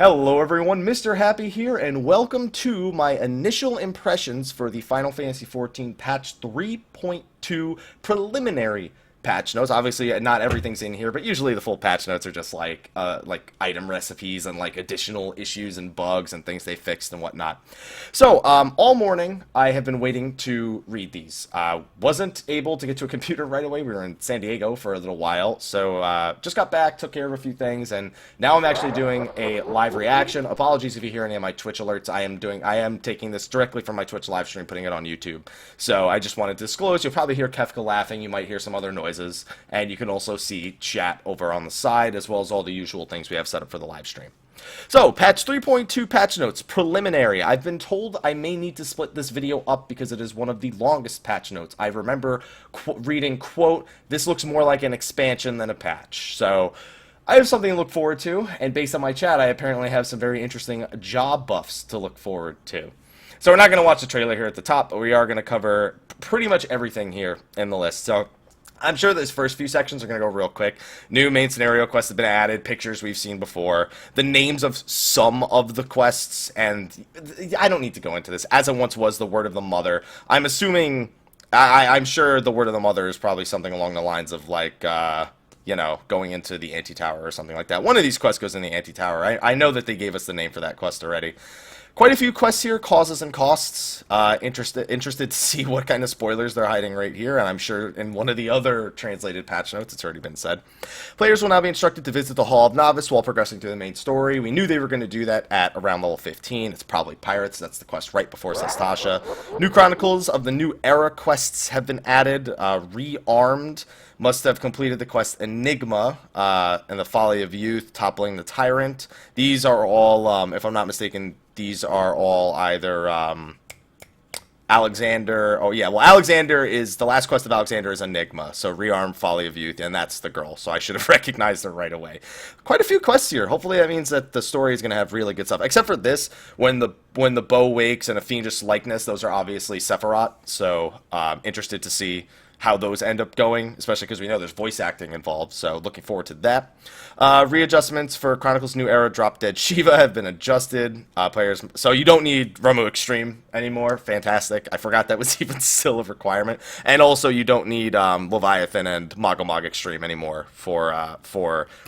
Hello everyone, Mr. Happy here, and welcome to my initial impressions for the Final Fantasy XIV Patch 3.2 preliminary patch notes. Obviously, not everything's in here, but usually the full patch notes are just like item recipes and like additional issues and bugs and things they fixed and whatnot. So, all morning I have been waiting to read these. Wasn't able to get to a computer right away. We were in San Diego for a little while, so just got back, took care of a few things, and now I'm actually doing a live reaction. Apologies if you hear any of my Twitch alerts. I am taking this directly from my Twitch live stream, putting it on YouTube. So I just wanted to disclose. You'll probably hear Kefka laughing. You might hear some other noises. And you can also see chat over on the side, as well as all the usual things we have set up for the live stream. So, patch 3.2 patch notes, preliminary. I've been told I may need to split this video up because it is one of the longest patch notes. I remember reading, quote, "This looks more like an expansion than a patch." So, I have something to look forward to, and based on my chat, I apparently have some very interesting job buffs to look forward to. So, we're not going to watch the trailer here at the top, but we are going to cover pretty much everything here in the list. So, I'm sure those first few sections are going to go real quick. New main scenario quests have been added, pictures we've seen before, the names of some of the quests, and I don't need to go into this. As it once was, the Word of the Mother. I'm assuming, I'm sure the Word of the Mother is probably something along the lines of like, you know, going into the Anti-Tower or something like that. One of these quests goes in the Anti-Tower. I know that they gave us the name for that quest already. Quite a few quests here, causes and costs. Interested to see what kind of spoilers they're hiding right here, and I'm sure in one of the other translated patch notes it's already been said. Players will now be instructed to visit the Hall of Novice while progressing through the main story. We knew they were going to do that at around level 15. It's probably Pirates. That's the quest right before Sestasha. New Chronicles of the New Era quests have been added. Rearmed must have completed the quest Enigma and the Folly of Youth, toppling the Tyrant. These are all, if I'm not mistaken, these are all either Alexander. Oh yeah, well Alexander is the last quest of Alexander is Enigma. So Rearmed, Folly of Youth, and that's the girl. So I should have recognized her right away. Quite a few quests here. Hopefully that means that the story is going to have really good stuff. Except for this, when the bow wakes and a fiendish likeness, those are obviously Sephiroth. So interested to see how those end up going, especially because we know there's voice acting involved, so looking forward to that. Readjustments for Chronicles New Era Drop Dead Shiva have been adjusted. Players, so you don't need Ramuh Extreme anymore. Fantastic. I forgot that was even still a requirement. And also you don't need Leviathan and Magomag Extreme anymore for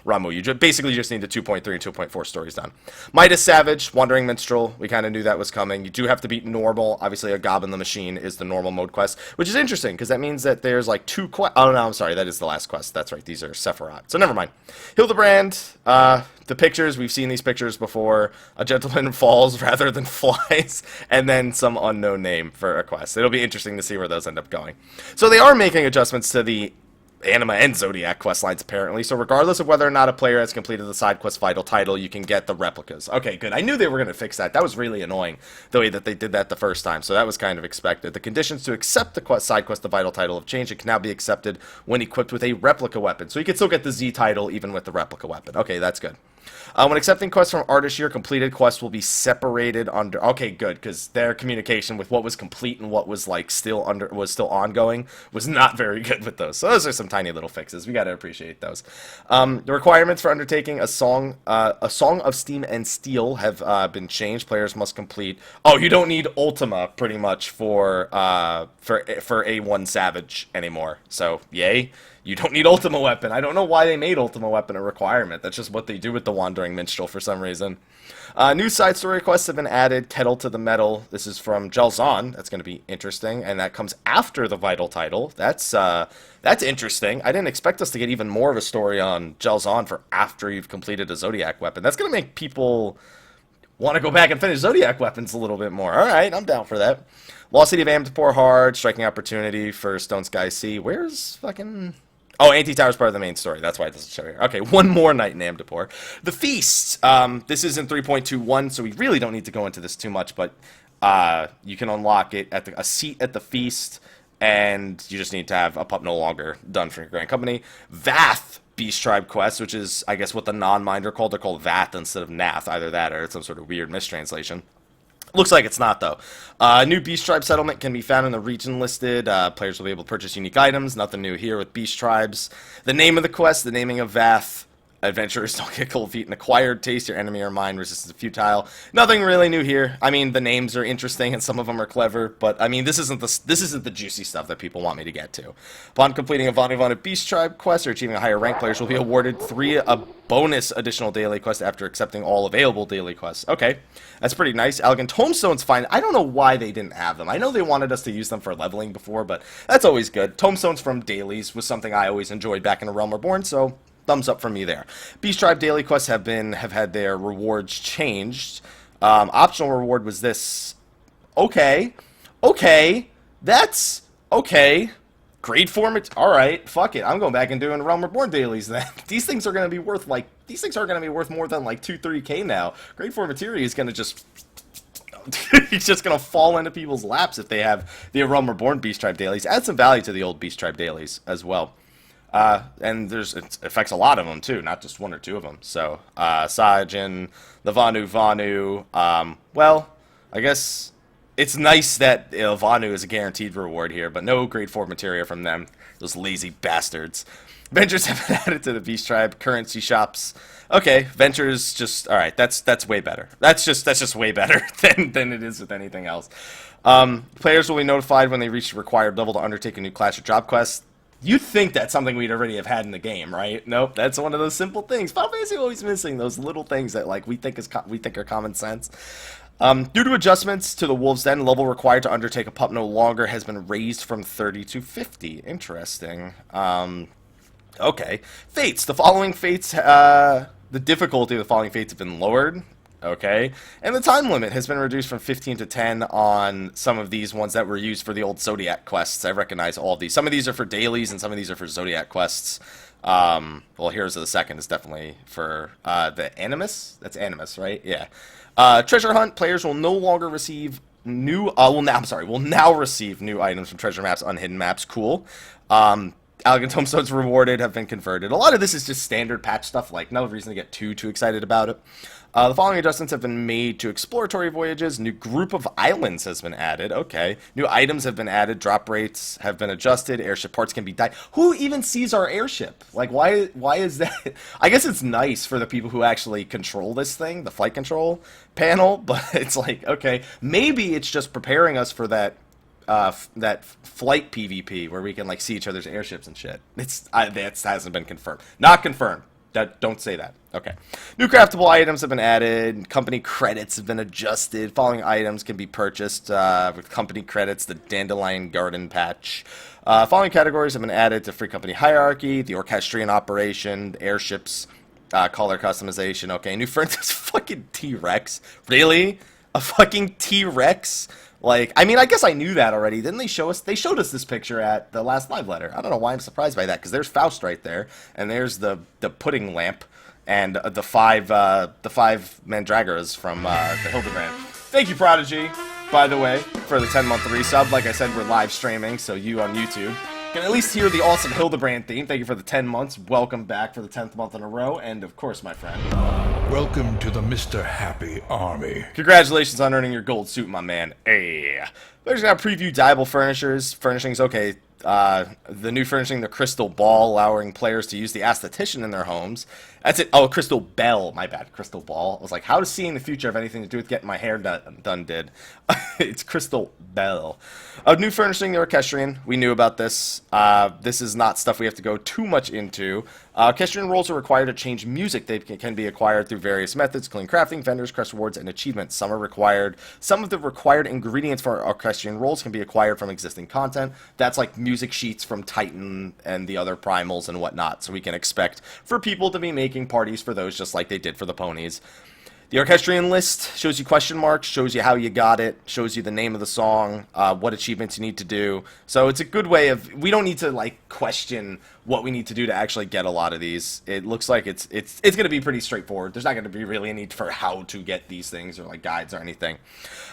Ramuh. You basically just need the 2.3 and 2.4 stories done. Midas Savage, Wandering Minstrel, we kind of knew that was coming. You do have to beat normal. Obviously, a Goblin the Machine is the normal mode quest, which is interesting because that means that there's like two quests. Oh, no, I'm sorry. That is the last quest. That's right. These are Sephiroth. So never mind. Hildebrand, the pictures. We've seen these pictures before. A gentleman falls rather than flies. And then some unknown name for a quest. It'll be interesting to see where those end up going. So they are making adjustments to the Anima and Zodiac quest lines, apparently. So regardless of whether or not a player has completed the side quest vital title, you can get the replicas. Okay, good. I knew they were going to fix that. That was really annoying, the way that they did that the first time. So that was kind of expected. The conditions to accept the side quest the vital title have changed. It can now be accepted when equipped with a replica weapon. So you can still get the Z title even with the replica weapon. Okay, that's good. When accepting quests from artists, your completed quests will be separated under. Okay, good, because their communication with what was complete and what was like still ongoing was not very good with those. So those are some tiny little fixes. We got to appreciate those. The requirements for undertaking a song of Steam and Steel have been changed. Players must complete. Oh, you don't need Ultima pretty much for A1 Savage anymore. So yay. You don't need Ultima Weapon. I don't know why they made Ultima Weapon a requirement. That's just what they do with the Wandering Minstrel for some reason. New side story quests have been added. Kettle to the Metal. This is from Jelzon. That's going to be interesting. And that comes after the vital title. That's interesting. I didn't expect us to get even more of a story on Jelzon for after you've completed a Zodiac weapon. That's going to make people want to go back and finish Zodiac weapons a little bit more. All right, I'm down for that. Lost City of Amdapor Hard. Striking Opportunity for Stone Sky Sea. Where's fucking... Oh, Anti-Tower is part of the main story. That's why it doesn't show here. Okay, one more night in Amdapor. The Feast. This is in 3.21, so we really don't need to go into this too much, but you can unlock it at a seat at the Feast, and you just need to have a pup no longer done for your Grand Company. Vath Beast Tribe quest, which is, I guess, what the non-mind are called. They're called Vath instead of Nath. Either that or it's some sort of weird mistranslation. Looks like it's not, though. New Beast Tribe settlement can be found in the region listed. Players will be able to purchase unique items. Nothing new here with Beast Tribes. The name of the quest, the naming of Vath, Adventurers don't get cold feet. An acquired taste, your enemy or mine, resistance to futile. Nothing really new here. I mean, the names are interesting and some of them are clever, but I mean, this isn't the juicy stuff that people want me to get to. Upon completing a Vanu Vanu Beast Tribe quest or achieving a higher rank, players will be awarded a bonus additional daily quest after accepting all available daily quests. Okay, that's pretty nice. Elegant Tomestone's fine. I don't know why they didn't have them. I know they wanted us to use them for leveling before, but that's always good. Tomestones from dailies was something I always enjoyed back in A Realm Reborn, so thumbs up from me there. Beast Tribe daily quests have had their rewards changed. Optional reward was this. Okay, that's okay. Grade 4 alright, fuck it. I'm going back and doing Realm Reborn dailies then. These things are going to be worth more than like 2-3k now. Grade 4 materia is going to just he's just going to fall into people's laps if they have the Realm Reborn Beast Tribe dailies. Add some value to the old Beast Tribe dailies as well. And it affects a lot of them too, not just 1 or 2 of them. So, Saiyajin, the Vanu, well, I guess it's nice that Vanu is a guaranteed reward here, but no grade 4 materia from them, those lazy bastards. Ventures have been added to the Beast Tribe currency shops. Okay, Ventures just, alright, that's way better. That's just way better than it is with anything else. Players will be notified when they reach the required level to undertake a new class or job quest. You'd think that's something we'd already have had in the game, right? Nope, that's one of those simple things. Final Fantasy always missing those little things that like we think are common sense. Due to adjustments to the Wolves Den, level required to undertake a pup no longer has been raised from 30 to 50. Interesting. Okay. Fates. The following fates, the difficulty of the following fates have been lowered. Okay, and the time limit has been reduced from 15 to 10 on some of these ones that were used for the old Zodiac quests. I recognize all of these. Some of these are for dailies, and some of these are for Zodiac quests. Well, Heroes of the Second is definitely for the Animus. That's Animus, right? Yeah. Treasure Hunt. Players will no longer receive new. Will now receive new items from treasure maps, unhidden maps. Cool. Elegant Tomestones rewarded have been converted. A lot of this is just standard patch stuff. Like no reason to get too excited about it. The following adjustments have been made to Exploratory Voyages. New group of islands has been added. Okay. New items have been added. Drop rates have been adjusted. Airship parts can be dyed. Who even sees our airship? Like, why is that? I guess it's nice for the people who actually control this thing, the flight control panel, but it's like, okay, maybe it's just preparing us for that flight PvP where we can, like, see each other's airships and shit. That hasn't been confirmed. Not confirmed. Don't say that. Okay. New craftable items have been added. Company credits have been adjusted. Following items can be purchased with company credits. The Dandelion Garden Patch. Following categories have been added to Free Company Hierarchy. The Orchestrion Operation. The Airships. Color customization. Okay. New furnace. Fucking T-Rex. Really? A fucking T-Rex? Like, I mean, I guess I knew that already. Didn't they show us? They showed us this picture at the last live letter. I don't know why I'm surprised by that, because there's Faust right there, and there's the pudding lamp, and the five Mandragoras from the Hildebrand. Thank you, Prodigy, by the way, for the 10-month resub. Like I said, we're live streaming, so you on YouTube can at least hear the awesome Hildebrand theme. Thank you for the 10 months. Welcome back for the 10th month in a row, and of course, my friend. Welcome to the Mr. Happy Army. Congratulations on earning your gold suit, my man. Hey. There's now preview Diable furnishings. Okay, the new furnishing, the Crystal Ball, allowing players to use the Aesthetician in their homes. That's it. Oh, Crystal Bell. My bad. Crystal Ball. I was like, how does seeing the future have anything to do with getting my hair done did? It's Crystal Bell. New furnishing, the Orchestrion. We knew about this. This is not stuff we have to go too much into. Orchestrion roles are required to change music. They can be acquired through various methods, including crafting, vendors, quest rewards, and achievements. Some are required. Some of the required ingredients for Orchestrion roles can be acquired from existing content. That's like music sheets from Titan and the other primals and whatnot. So we can expect for people to be making parties for those just like they did for the ponies. The Orchestrion list shows you question marks, shows you how you got it, shows you the name of the song, what achievements you need to do. So it's a good way of, we don't need to like question what we need to do to actually get a lot of these. It looks like it's going to be pretty straightforward. There's not going to be really a need for how to get these things or like guides or anything.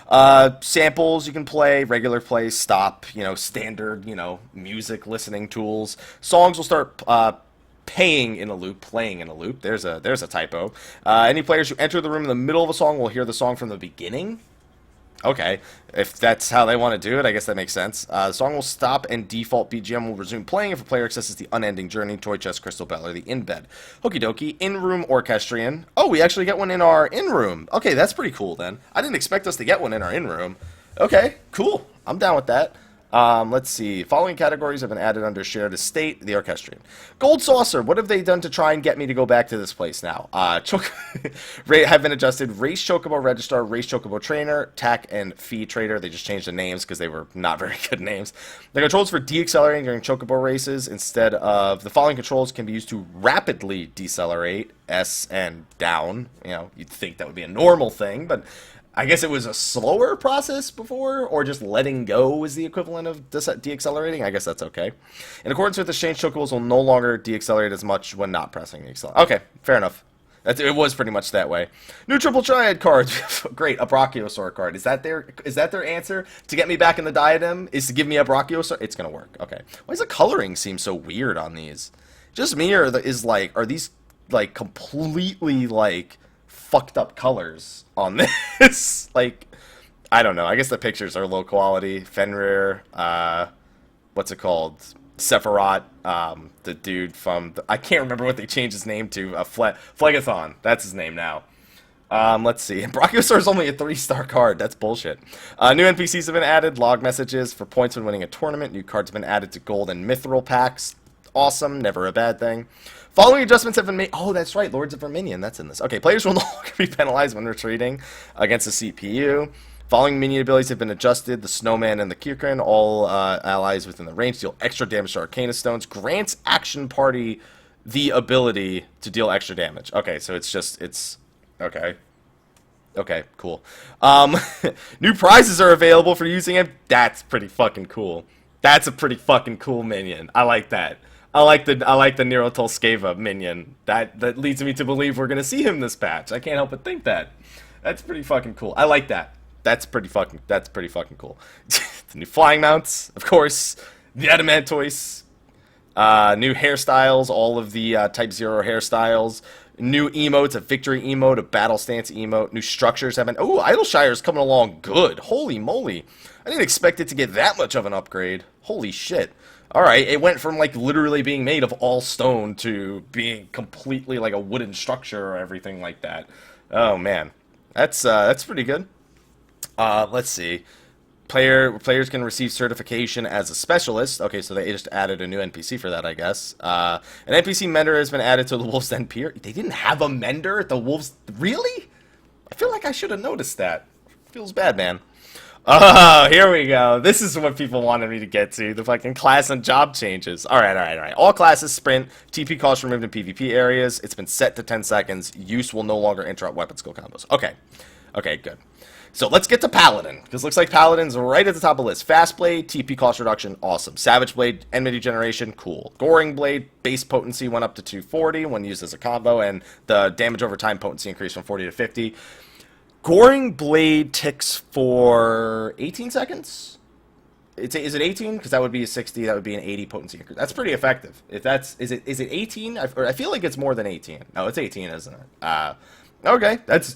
Samples you can play, regular play, stop, standard, music listening tools. Songs will start playing in a loop. There's a typo. Any players who enter the room in the middle of a song will hear the song from the beginning. Okay, if that's how they want to do it, I guess that makes sense. The song will stop and default BGM will resume playing if a player accesses the Unending Journey, Toy Chest, Crystal Bell, or the In-Bed. Okie dokie, in-room Orchestrion. Oh, we actually get one in our in-room. Okay, that's pretty cool then. I didn't expect us to get one in our in-room. Okay, cool. I'm down with that. Let's see. Following categories have been added under Shared Estate, the Orchestrion. Gold Saucer. What have they done to try and get me to go back to this place now? Have been adjusted. Race Chocobo Registrar, Race Chocobo Trainer, Tack, and Fee Trader. They just changed the names because they were not very good names. The controls for deaccelerating during Chocobo races instead of the following controls can be used to rapidly decelerate, S and down. You know, you'd think that would be a normal thing, but I guess it was a slower process before, or just letting go was the equivalent of deaccelerating. I guess that's okay. In accordance with the change, Chocobos will no longer deaccelerate as much when not pressing the accelerator. Okay, fair enough. It was pretty much that way. New Triple Triad cards. Great, a Brachiosaur card. Is that their answer to get me back in the diadem? Is to give me a Brachiosaur? It's gonna work. Okay. Why does the coloring seem so weird on these? Just me, or are these like completely like fucked up colors on this? Like, I don't know. I guess the pictures are low quality. Fenrir, what's it called? Sephiroth, the dude from I can't remember what they changed his name to. Phlegathon. That's his name now. Let's see. Brachiosaur is only a 3-star card. That's bullshit. New NPCs have been added. Log messages for points when winning a tournament. New cards have been added to gold and mithril packs. Awesome. Never a bad thing. Following adjustments have been made. Oh, that's right. Lords of Verminion. That's in this. Okay, players will no longer be penalized when retreating against the CPU. Following minion abilities have been adjusted. The Snowman and the Kirkran, all allies within the range, deal extra damage to Arcana Stones. Grants Action Party the ability to deal extra damage. Okay, so it's okay. Okay, cool. New prizes are available for using it. That's pretty fucking cool. That's a pretty fucking cool minion. I like that. I like the Nero Tolskeva minion. That leads me to believe we're gonna see him this patch. I can't help but think that. That's pretty fucking cool. I like that. That's pretty fucking cool. The new flying mounts, of course. The Adamantoise. New hairstyles, all of the Type 0 hairstyles. New emotes, a victory emote, a battle stance emote. New structures have been... Oh, Idleshire's coming along good. Holy moly. I didn't expect it to get that much of an upgrade. Holy shit. Alright, it went from, like, literally being made of all stone to being completely like a wooden structure or everything like that. Oh, man. That's pretty good. Let's see. Players can receive certification as a specialist. Okay, so they just added a new NPC for that, I guess. An NPC Mender has been added to the Wolves Den Pier. They didn't have a Mender at the Wolves... Really? I feel like I should have noticed that. Feels bad, man. Oh, here we go. This is what people wanted me to get to. The fucking class and job changes. Alright. All classes sprint. TP cost removed in PvP areas. It's been set to 10 seconds. Use will no longer interrupt weapon skill combos. Okay. Okay, good. So let's get to Paladin, because looks like Paladin's right at the top of the list. Fast Blade, TP cost reduction, awesome. Savage Blade, enmity generation, cool. Goring Blade, base potency went up to 240 when used as a combo, and the damage over time potency increased from 40 to 50. Goring Blade ticks for 18 seconds? Is it 18? Because that would be a 60, that would be an 80 potency increase. That's pretty effective. If that's, is it 18? I feel like it's more than 18. No, it's 18, isn't it? Okay, that's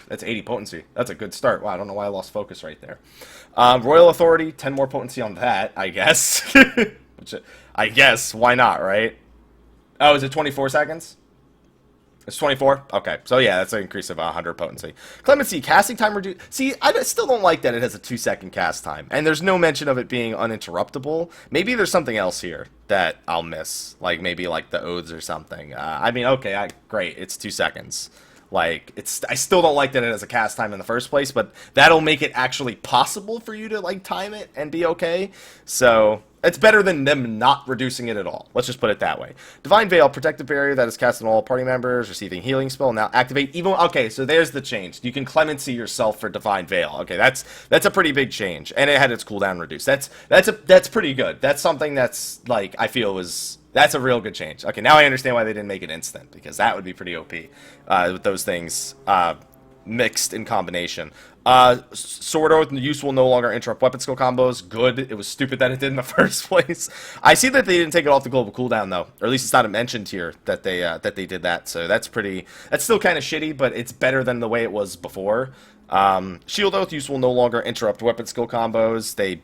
80 potency. That's a good start. Wow, I don't know why I lost focus right there. Royal Authority, 10 more potency on that, I guess. Which, I guess, why not, right? Oh, is it 24 seconds? It's 24? Okay, so yeah, that's an increase of 100 potency. Clemency, casting time reduced. See, I still don't like that it has a 2-second cast time. And there's no mention of it being uninterruptible. Maybe there's something else here that I'll miss. Like, maybe like the oaths or something. I mean, okay, great, it's 2 seconds. Like, I still don't like that it has a cast time in the first place, but that'll make it actually possible for you to, like, time it and be okay. So, it's better than them not reducing it at all. Let's just put it that way. Divine Veil, protective barrier that is cast on all party members, receiving healing spell, now activate even... Okay, so there's the change. You can clemency yourself for Divine Veil. Okay, that's a pretty big change. And it had its cooldown reduced. That's pretty good. That's something that's, like, I feel was... That's a real good change. Okay, now I understand why they didn't make it instant, because that would be pretty OP with those things mixed in combination. Sword Oath use will no longer interrupt weapon skill combos. Good. It was stupid that it did in the first place. I see that they didn't take it off the global cooldown, though. Or at least it's not mentioned here that they did that. So that's still kind of shitty, but it's better than the way it was before. Shield Oath use will no longer interrupt weapon skill combos. They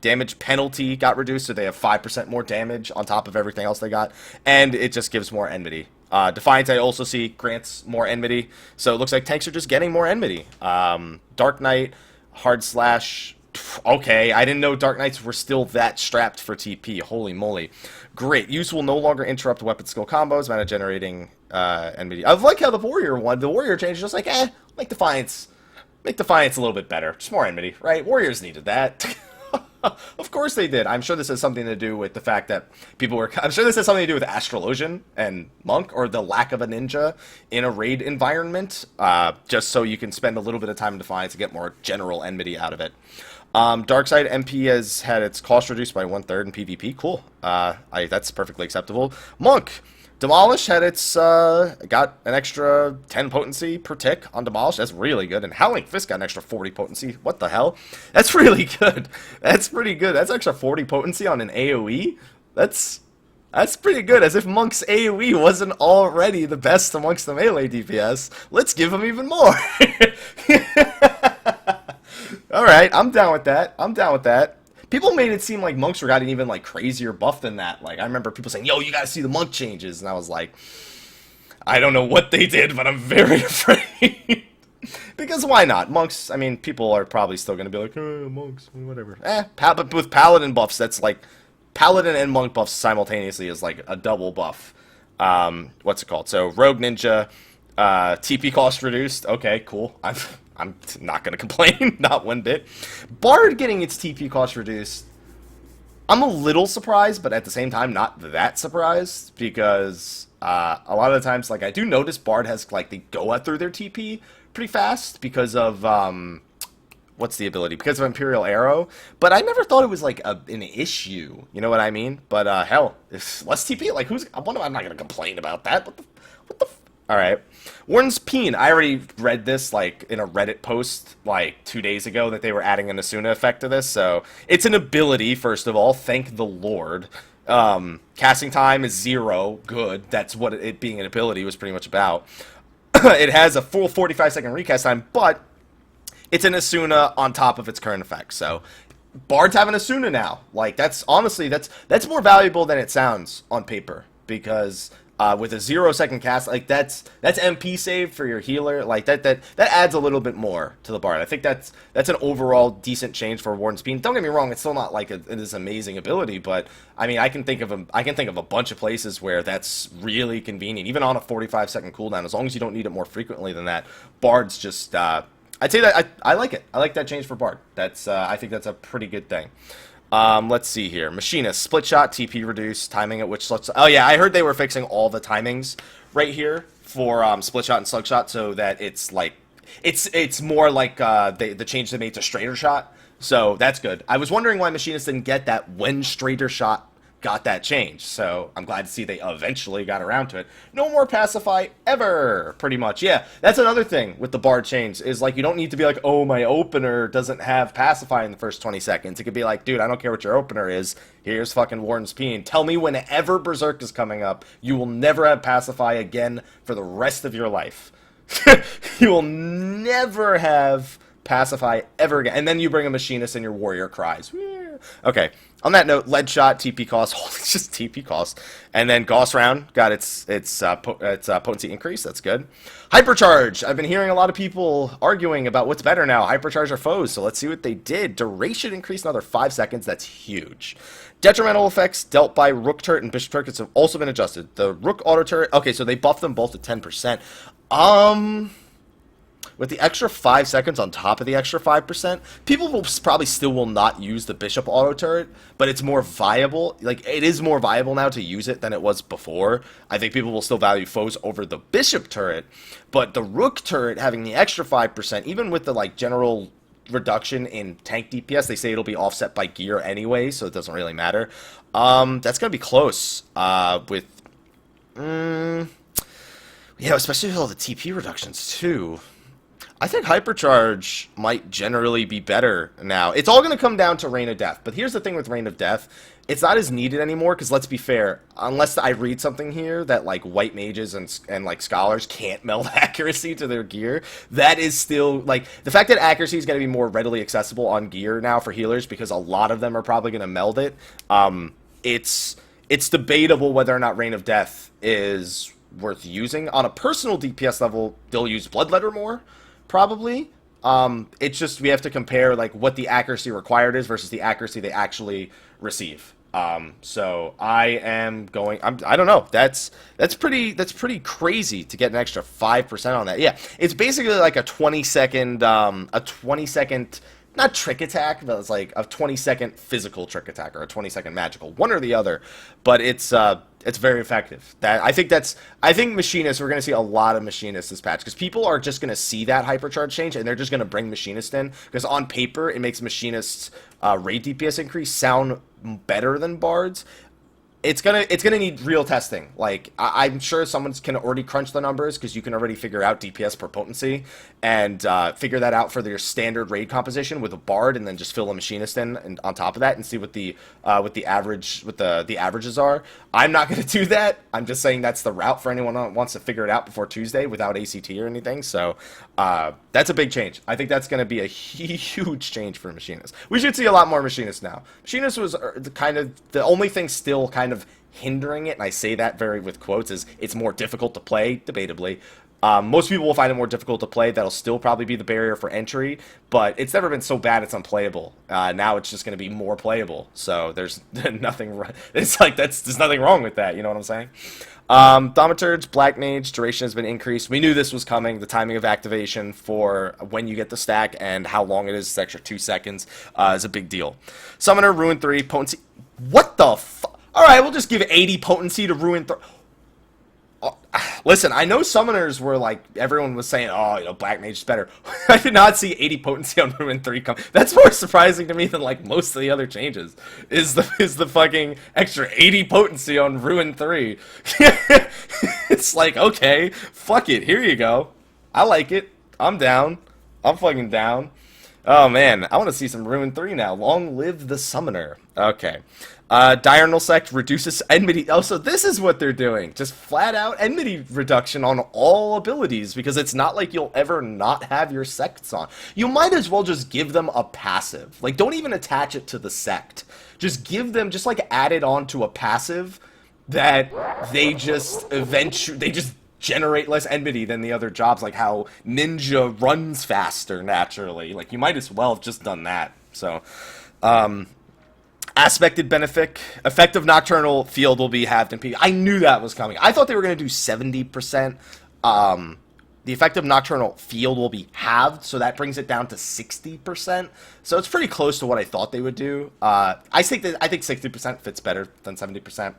damage penalty got reduced, so they have 5% more damage on top of everything else they got, and it just gives more enmity. Defiance, I also see, grants more enmity, so it looks like tanks are just getting more enmity. Dark Knight, Hard Slash, okay, I didn't know Dark Knights were still that strapped for TP, holy moly. Great, use will no longer interrupt weapon skill combos, mana generating enmity. I like how the Warrior change is just like, make Defiance a little bit better, just more enmity, right? Warriors needed that. Of course they did. I'm sure this has something to do with the fact that I'm sure this has something to do with Astrologian and Monk, or the lack of a ninja in a raid environment, just so you can spend a little bit of time in Defiance to get more general enmity out of it. Darkside MP has had its cost reduced by 1/3 in PvP. Cool. That's perfectly acceptable. Monk. Demolish had its, got an extra 10 potency per tick on Demolish. That's really good. And Howling Fist got an extra 40 potency. What the hell? That's really good. That's pretty good. That's extra 40 potency on an AoE? That's pretty good. As if Monk's AoE wasn't already the best amongst the melee DPS. Let's give him even more. Alright, I'm down with that. People made it seem like monks were got an even like crazier buff than that. Like I remember people saying, "Yo, you gotta see the monk changes," and I was like, I don't know what they did, but I'm very afraid. Because why not? Monks, I mean, people are probably still gonna be like, monks, whatever. But with paladin buffs, that's like paladin and monk buffs simultaneously is like a double buff. What's it called? So Rogue Ninja, TP cost reduced. Okay, cool. I'm not going to complain, not one bit. Bard getting its TP cost reduced, I'm a little surprised, but at the same time, not that surprised, because a lot of the times, like, I do notice Bard has, like, they go through their TP pretty fast because of, what's the ability? Because of Imperial Arrow, but I never thought it was, like, an issue, you know what I mean? But, hell, if less TP, like, I'm not going to complain about that. What the Alright. Warden's Peen. I already read this, like, in a Reddit post, like, 2 days ago, that they were adding an Asuna effect to this, so it's an ability, first of all. Thank the Lord. Casting time is 0. Good. That's what it being an ability was pretty much about. It has a full 45-second recast time, but it's an Asuna on top of its current effect, so Bards have an Asuna now. Like, that's, honestly, that's more valuable than it sounds on paper, because with a 0-second cast, like that's MP save for your healer. Like that adds a little bit more to the Bard. I think that's an overall decent change for Warden's Peen. Don't get me wrong, it's still not like this amazing ability, but I mean I can think of a bunch of places where that's really convenient, even on a 45-second cooldown. As long as you don't need it more frequently than that, Bard's just I'd say that I like it. I like that change for Bard. That's I think that's a pretty good thing. Let's see here. Machinist, split shot, TP reduced, timing at which slugs. Oh yeah, I heard they were fixing all the timings right here for split shot and slug shot, so that it's like it's more like the change they made to straighter shot. So that's good. I was wondering why Machinist didn't get that when straighter shot got that change. So I'm glad to see they eventually got around to it. No more pacify ever, pretty much. Yeah, that's another thing with the Bard change, is like you don't need to be like, oh, my opener doesn't have pacify in the first 20 seconds. It could be like, dude, I don't care what your opener is. Here's fucking Warden's Peen. Tell me whenever Berserk is coming up, you will never have pacify again for the rest of your life. You will never have pacify ever again. And then you bring a Machinist and your warrior cries. Okay. On that note, lead shot, TP cost. Oh, it's just TP cost. And then Gauss round got its potency increase. That's good. Hypercharge. I've been hearing a lot of people arguing about what's better now, Hypercharge or foes. So let's see what they did. Duration increased another 5 seconds. That's huge. Detrimental effects dealt by Rook turret and Bishop turrets have also been adjusted. The Rook auto turret. Okay, so they buffed them both to 10%. With the extra 5 seconds on top of the extra 5%, people will probably still will not use the Bishop auto turret, but it's more viable. Like, it is more viable now to use it than it was before. I think people will still value foes over the Bishop turret, but the Rook turret having the extra 5%, even with the, like, general reduction in tank DPS, they say it'll be offset by gear anyway, so it doesn't really matter. That's gonna be close, with, yeah, especially with all the TP reductions, too. I think Hypercharge might generally be better now. It's all going to come down to Reign of Death. But here's the thing with Reign of Death. It's not as needed anymore, because let's be fair, unless I read something here that, like, white mages and like, scholars can't meld accuracy to their gear, that is still, like, the fact that accuracy is going to be more readily accessible on gear now for healers, because a lot of them are probably going to meld it, it's debatable whether or not Reign of Death is worth using. On a personal DPS level, they'll use Bloodletter more, probably. It's just we have to compare like what the accuracy required is versus the accuracy they actually receive. So I am going. I don't know. That's pretty crazy to get an extra 5% on that. Yeah, it's basically like a 20-second not trick attack, but it's like a 20-second physical trick attack or a 20-second magical, one or the other. But it's very effective. I think Machinists, we're going to see a lot of Machinists this patch, because people are just going to see that Hypercharge change, and they're just going to bring Machinist in, because on paper, it makes Machinists' raid DPS increase sound better than Bards. It's gonna need real testing. Like, I'm sure someone can already crunch the numbers, because you can already figure out DPS per potency and figure that out for your standard raid composition with a Bard, and then just fill a Machinist in and on top of that and see what the averages are. I'm not gonna do that. I'm just saying that's the route for anyone who wants to figure it out before Tuesday without ACT or anything. So that's a big change. I think that's gonna be a huge change for Machinists. We should see a lot more Machinists now. Machinist was kind of the only thing still kind of hindering it, and I say that very with quotes, is it's more difficult to play, debatably. Most people will find it more difficult to play. That'll still probably be the barrier for entry, but it's never been so bad it's unplayable. Now it's just going to be more playable, so there's nothing. It's like there's nothing wrong with that. You know what I'm saying? Thaumaturge, Black Mage, duration has been increased. We knew this was coming. The timing of activation for when you get the stack and how long it is, this extra 2 seconds, is a big deal. Summoner, Ruin 3, potency. What the fuck? Alright, we'll just give 80 potency to Ruin 3. Listen, I know summoners were like, everyone was saying, oh, you know, Black Mage is better. I did not see 80 potency on Ruin 3 come. That's more surprising to me than like most of the other changes. Is the fucking extra 80 potency on Ruin 3. It's like, okay, fuck it, here you go. I like it. I'm down. I'm fucking down. Oh man, I want to see some Ruin 3 now. Long live the summoner. Okay. Diurnal Sect reduces enmity. Oh, so this is what they're doing. Just flat out enmity reduction on all abilities, because it's not like you'll ever not have your sects on. You might as well just give them a passive. Like, don't even attach it to the sect. Just give them, just like add it on to a passive that they just generate less enmity than the other jobs, like how Ninja runs faster naturally. Like, you might as well have just done that. So, Aspected Benefic. Effective Nocturnal Field will be halved in PvP. I knew that was coming. I thought they were going to do 70%. The effective Nocturnal Field will be halved, so that brings it down to 60%. So it's pretty close to what I thought they would do. I think 60% fits better than 70%.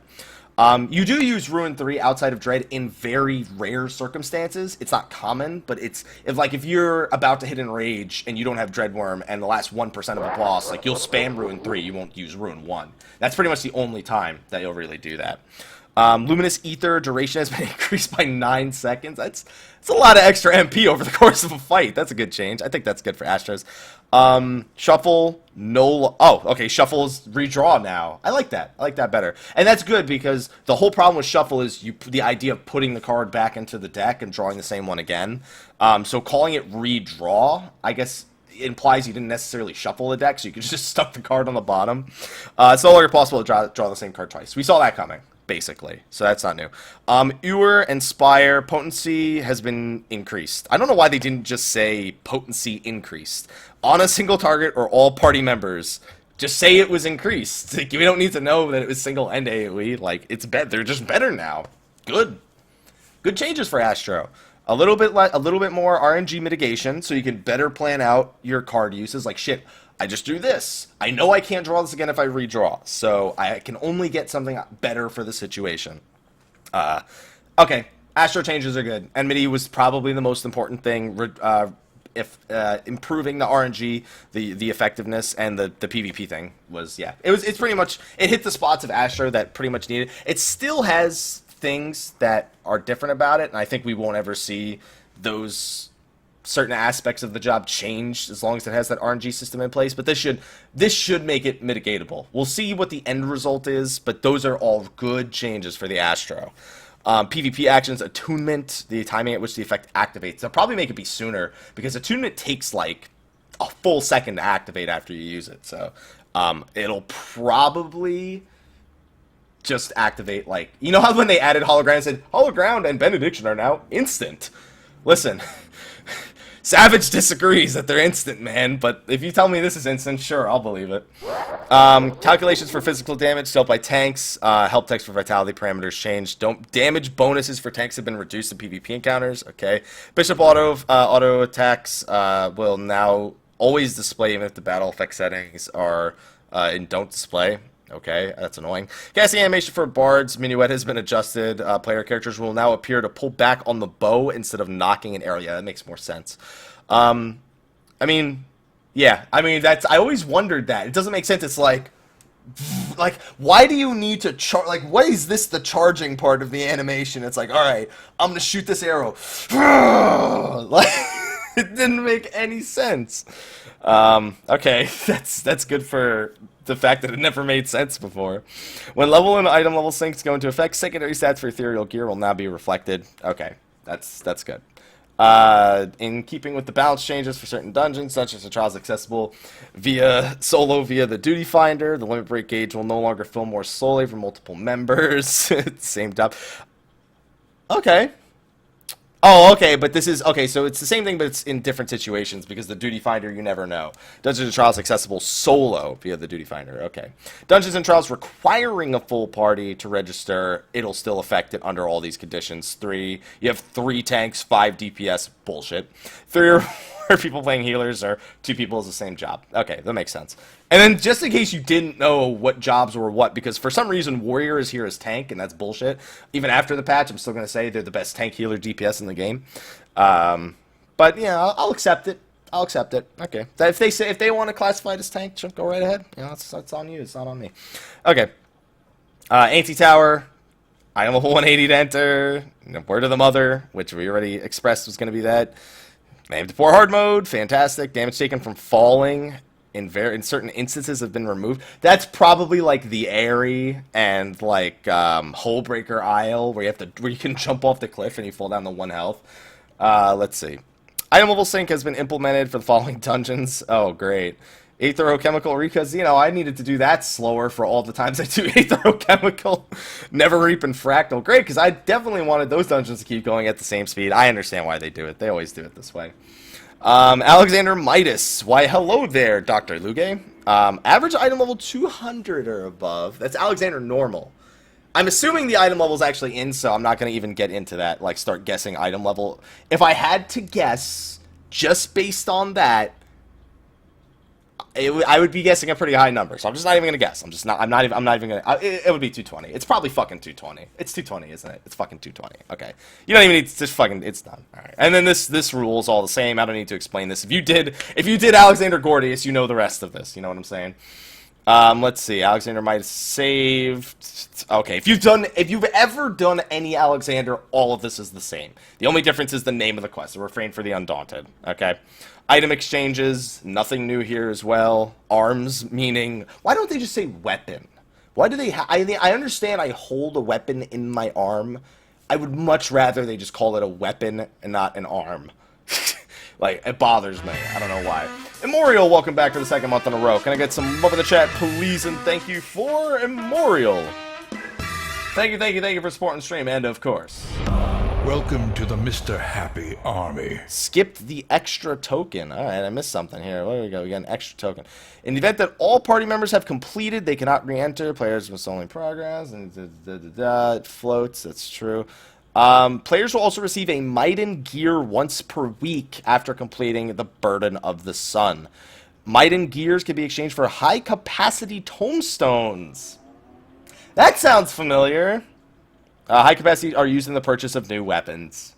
You do use Ruin 3 outside of Dread in very rare circumstances. It's not common, but if you're about to hit Enrage and you don't have Dreadworm and the last 1% of a boss, like, you'll spam Ruin 3, you won't use Ruin 1. That's pretty much the only time that you'll really do that. Luminous Ether duration has been increased by 9 seconds. That's a lot of extra MP over the course of a fight. That's a good change. I think that's good for Astros. Shuffle, no... Oh, okay, Shuffle is redraw now. I like that. I like that better. And that's good, because the whole problem with Shuffle is the idea of putting the card back into the deck and drawing the same one again. So calling it redraw, I guess, implies you didn't necessarily shuffle the deck, so you could just stuck the card on the bottom. It's no longer possible to draw the same card twice. We saw that coming, basically, so that's not new. Ewer and Spire, potency has been increased. I don't know why they didn't just say potency increased. On a single target or all party members, just say it was increased. Like, we don't need to know that it was single and AoE. Like, it's better. They're just better now. Good changes for Astro. A little bit more RNG mitigation, so you can better plan out your card uses. Like, shit, I just do this. I know I can't draw this again if I redraw, so I can only get something better for the situation. Okay, Astro changes are good. Enmity was probably the most important thing. Improving the RNG, the effectiveness, and the PvP thing was, yeah. It's pretty much, it hit the spots of Astro that pretty much needed. It still has things that are different about it, and I think we won't ever see those certain aspects of the job change as long as it has that RNG system in place, but this should make it mitigatable. We'll see what the end result is, but those are all good changes for the Astro. PvP actions, attunement, the timing at which the effect activates. They'll probably make it be sooner, because attunement takes like a full second to activate after you use it. So it'll probably just activate, like, you know how when they added Hologround and said, Hologround and Benediction are now instant? Listen, Savage disagrees that they're instant, man, but if you tell me this is instant, sure, I'll believe it. Calculations for physical damage dealt by tanks, help text for vitality parameters changed. Damage bonuses for tanks have been reduced in PvP encounters, okay. Bishop auto attacks will now always display even if the battle effect settings are in don't display. Okay, that's annoying. Casting animation for Bard's Minuet has been adjusted. Player characters will now appear to pull back on the bow instead of knocking an arrow. Yeah, that makes more sense. I mean, yeah. I mean, I always wondered that. It doesn't make sense. It's like, why do you need to charge? Like, what is this, the charging part of the animation? It's like, all right, I'm going to shoot this arrow. Like, it didn't make any sense. Okay, that's good for the fact that it never made sense before. When level and item level syncs go into effect, secondary stats for ethereal gear will now be reflected. Okay, that's good. In keeping with the balance changes for certain dungeons, such as the trials accessible via the duty finder, the limit break gauge will no longer fill more slowly for multiple members. Same job. Okay. Oh, okay, but this is, okay, so it's the same thing, but it's in different situations, because the Duty Finder, you never know. Dungeons and Trials accessible solo via the Duty Finder, okay. Dungeons and Trials requiring a full party to register, it'll still affect it under all these conditions. You have 3 tanks, 5 DPS, bullshit. 3 or 4 people playing healers, or 2 people is the same job. Okay, that makes sense. And then, just in case you didn't know what jobs were what, because for some reason Warrior is here as tank, and that's bullshit. Even after the patch, I'm still going to say they're the best tank healer DPS in the game. But, yeah, I'll accept it. I'll accept it. Okay. If they want to classify it as tank, sure, go right ahead. You know, that's on you. It's not on me. Okay. Anti-tower. Item level 180 to enter. Word of the Mother, which we already expressed was going to be that. Named to poor hard mode. Fantastic. Damage taken from falling in certain instances have been removed. That's probably like the Airy and like Hullbreaker Isle, where you can jump off the cliff and you fall down to 1 health. Let's see. Item level sync has been implemented for the following dungeons. Oh, great. Aetherochemical, because, you know, I needed to do that slower for all the times I do Aetherochemical. Never Reap and Fractal. Great, because I definitely wanted those dungeons to keep going at the same speed. I understand why they do it. They always do it this way. Alexander Midas. Why, hello there, Dr. Luge. Average item level 200 or above. That's Alexander normal. I'm assuming the item level is actually in, so I'm not going to even get into that, like start guessing item level. If I had to guess, just based on that, I would be guessing a pretty high number. So I'm just not even going to guess. I'm not even going to, it would be 220. It's probably fucking 220. It's 220, isn't it? It's fucking 220. Okay. You don't even need to just fucking, it's done. All right. And then this rule's all the same. I don't need to explain this. If you did Alexander Gordius, you know the rest of this. You know what I'm saying? Let's see. Alexander might have saved. Okay, if you've ever done any Alexander, all of this is the same. The only difference is the name of the quest. The Refrain for the Undaunted. Okay. Item exchanges, nothing new here as well. Arms, meaning, why don't they just say weapon? Why do they? I understand I hold a weapon in my arm. I would much rather they just call it a weapon and not an arm. Like, it bothers me. I don't know why. Immorial, welcome back for the 2nd month in a row. Can I get some love in the chat, please? And thank you for Immorial. Thank you for supporting the stream, and of course, Welcome to the Mr. Happy Army. Skipped the extra token. Alright, I missed something here. Where do we go? We got an extra token. In the event that all party members have completed, they cannot re-enter. Players must only progress. And it floats. That's true. Players will also receive a Maiden gear once per week after completing the Burden of the Sun. Maiden gears can be exchanged for high-capacity tomestones. That sounds familiar. High capacity are used in the purchase of new weapons.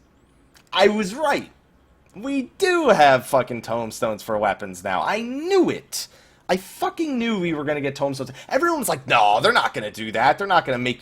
I was right. We do have fucking tomestones for weapons now. I knew it. I fucking knew we were going to get tomestones. Everyone's like, no, they're not going to do that. They're not going to make